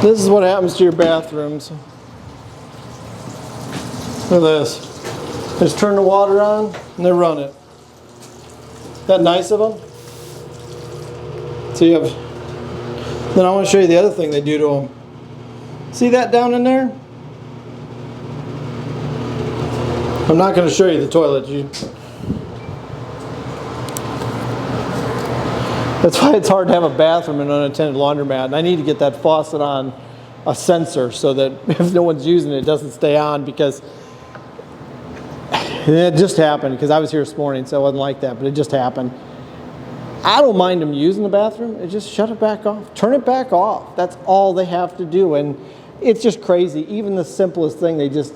This is what happens to your bathrooms. Look at this. Just turn the water on and they run it. Isn't that nice of them? So you have, then I want to show you the other thing they do to them. See that down in there? I'm not going to show you the toilet. That's why it's hard to have a bathroom in an unattended laundromat. And I need to get that faucet on a sensor so that if no one's using it, it doesn't stay on, because it just happened, because I was here this morning, so it wasn't like that, but it just happened. I don't mind them using the bathroom. It just shut it back off. Turn it back off. That's all they have to do. And it's just crazy. Even the simplest thing, if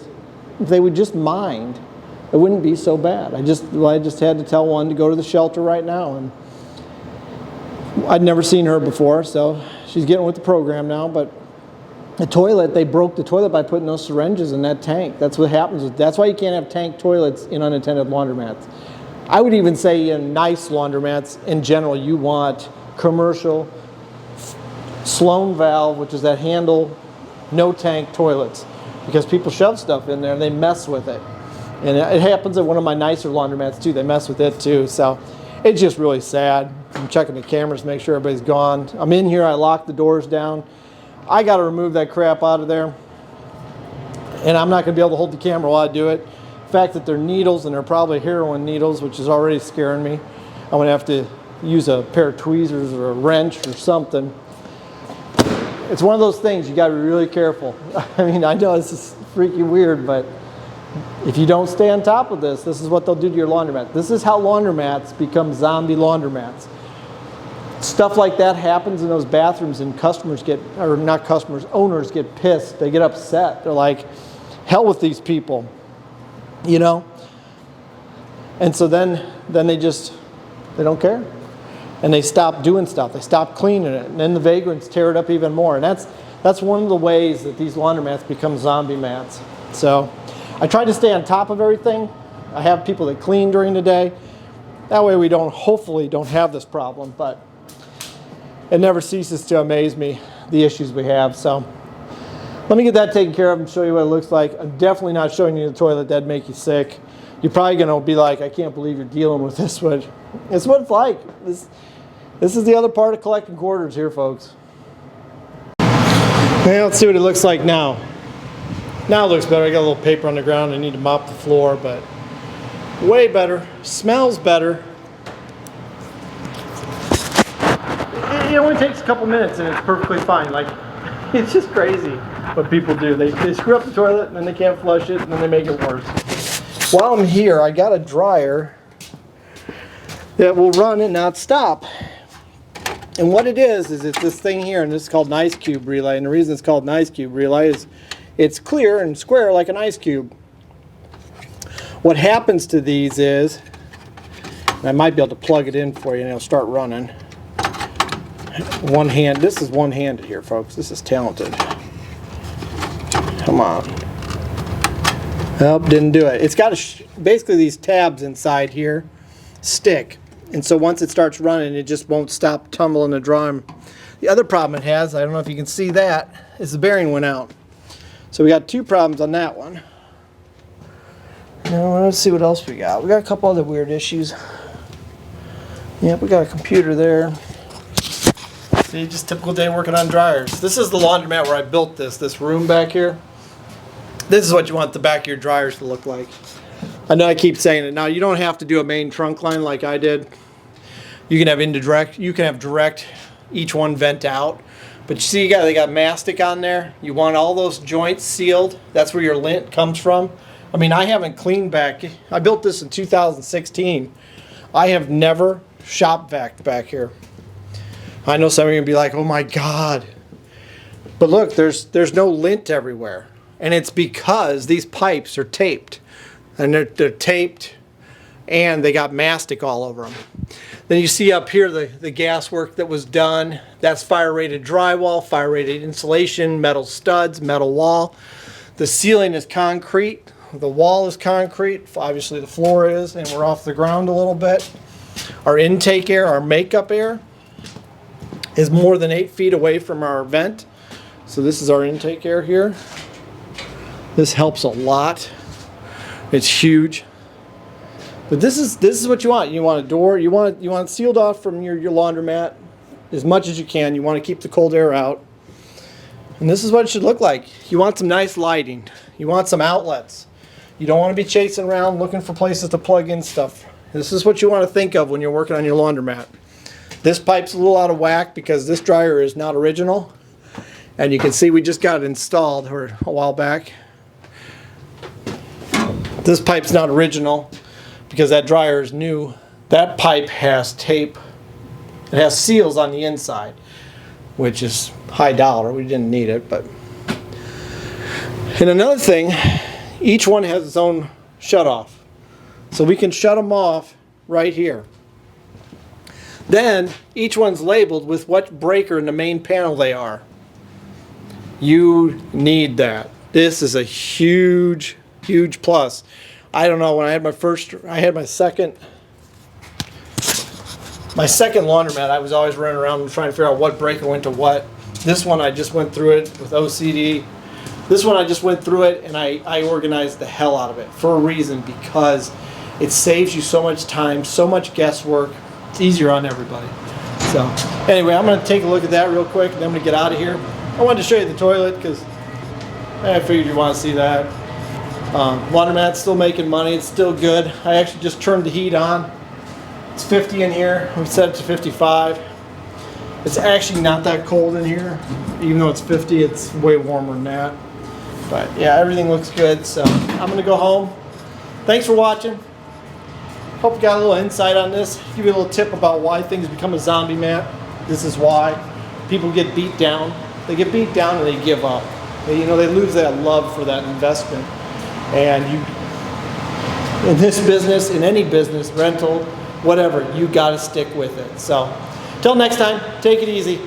they would just mind, it wouldn't be so bad. I just had to tell one to go to the shelter right now. And I'd never seen her before, so she's getting with the program now. But the toilet, they broke the toilet by putting those syringes in that tank. That's what happens. That's why you can't have tank toilets in unattended laundromats. I would even say in nice laundromats, in general, you want commercial Sloan valve, which is that handle, no tank toilets, because people shove stuff in there and they mess with it. And it happens at one of my nicer laundromats too. They mess with it too. So it's just really sad. I'm checking the cameras to make sure everybody's gone. I'm in here. I locked the doors down. I got to remove that crap out of there. And I'm not going to be able to hold the camera while I do it. The fact that they're needles, and they're probably heroin needles, which is already scaring me. I'm going to have to use a pair of tweezers or a wrench or something. It's one of those things you got to be really careful. I mean, I know this is freaky weird, but if you don't stay on top of this, this is what they'll do to your laundromat. This is how laundromats become zombie laundromats. Stuff like that happens in those bathrooms, and owners get pissed. They get upset. They're like, hell with these people, you know? And so then they don't care. And they stop doing stuff. They stop cleaning it. And then the vagrants tear it up even more. And that's one of the ways that these laundromats become zombie mats. So I try to stay on top of everything. I have people that clean during the day. That way we hopefully don't have this problem. But it never ceases to amaze me, the issues we have. So let me get that taken care of and show you what it looks like. I'm definitely not showing you the toilet. That'd make you sick. You're probably going to be like, I can't believe you're dealing with this. But it's what it's like. This is the other part of collecting quarters here, folks. Now let's see what it looks like now. Now it looks better. I got a little paper on the ground. I need to mop the floor, but way better. Smells better. It only takes a couple minutes and it's perfectly fine. Like, it's just crazy what people do. They screw up the toilet and then they can't flush it and then they make it worse. While I'm here, I got a dryer that will run and not stop. And what it is it's this thing here, and this is called an ice cube relay. And the reason it's called an ice cube relay is it's clear and square like an ice cube. What happens to these is, and I might be able to plug it in for you and it'll start running. This is one-handed here, folks. This is talented. Come on. Nope, didn't do it. It's got basically these tabs inside here stick. And so once it starts running, it just won't stop tumbling the drum. The other problem it has, I don't know if you can see that, is the bearing went out. So we got two problems on that one. Now let's see what else we got. We got a couple other weird issues. Yep, we got a computer there. See, just typical day working on dryers. This is the laundromat where I built this room back here. This is what you want the back of your dryers to look like. I know I keep saying it. Now, you don't have to do a main trunk line like I did. You can have indirect. You can have direct. Each one vent out. But you see, they got mastic on there. You want all those joints sealed. That's where your lint comes from. I mean, I haven't cleaned back. I built this in 2016. I have never shop vac back here. I know some of you are going to be like, oh my God. But look, there's no lint everywhere. And it's because these pipes are taped. And they're taped and they got mastic all over them. Then you see up here the gas work that was done. That's fire rated drywall, fire rated insulation, metal studs, metal wall. The ceiling is concrete. The wall is concrete. Obviously the floor is, and we're off the ground a little bit. Our intake air, our makeup air, is more than 8 feet away from our vent. So this is our intake air here. This helps a lot. It's huge. But this is what you want. You want a door. You want it sealed off from your laundromat as much as you can. You want to keep the cold air out. And this is what it should look like. You want some nice lighting. You want some outlets. You don't want to be chasing around looking for places to plug in stuff. This is what you want to think of when you're working on your laundromat. This pipe's a little out of whack because this dryer is not original. And you can see we just got it installed a while back. This pipe's not original because that dryer is new. That pipe has tape. It has seals on the inside, which is high dollar. We didn't need it, but. And another thing, each one has its own shutoff. So we can shut them off right here. Then each one's labeled with what breaker in the main panel they are. You need that. This is a huge, huge plus. I don't know, when I had my second laundromat, I was always running around trying to figure out what breaker went to what. This one I just went through it with OCD. This one I just went through it and I organized the hell out of it for a reason, because it saves you so much time, so much guesswork. It's easier on everybody. So anyway, I'm going to take a look at that real quick and then I'm going to get out of here. I wanted to show you the toilet because I figured you want to see that. Laundromat's still making money. It's still good. I actually just turned the heat on. It's 50 in here. We set it to 55. It's actually not that cold in here. Even though it's 50, it's way warmer than that. But yeah, everything looks good. So I'm going to go home. Thanks for watching. Hope you got a little insight on this. Give you a little tip about why things become a zombie mat. This is why people get beat down. They get beat down and they give up. They lose that love for that investment. And in this business, in any business, rental, whatever, you got to stick with it. So, till next time, take it easy.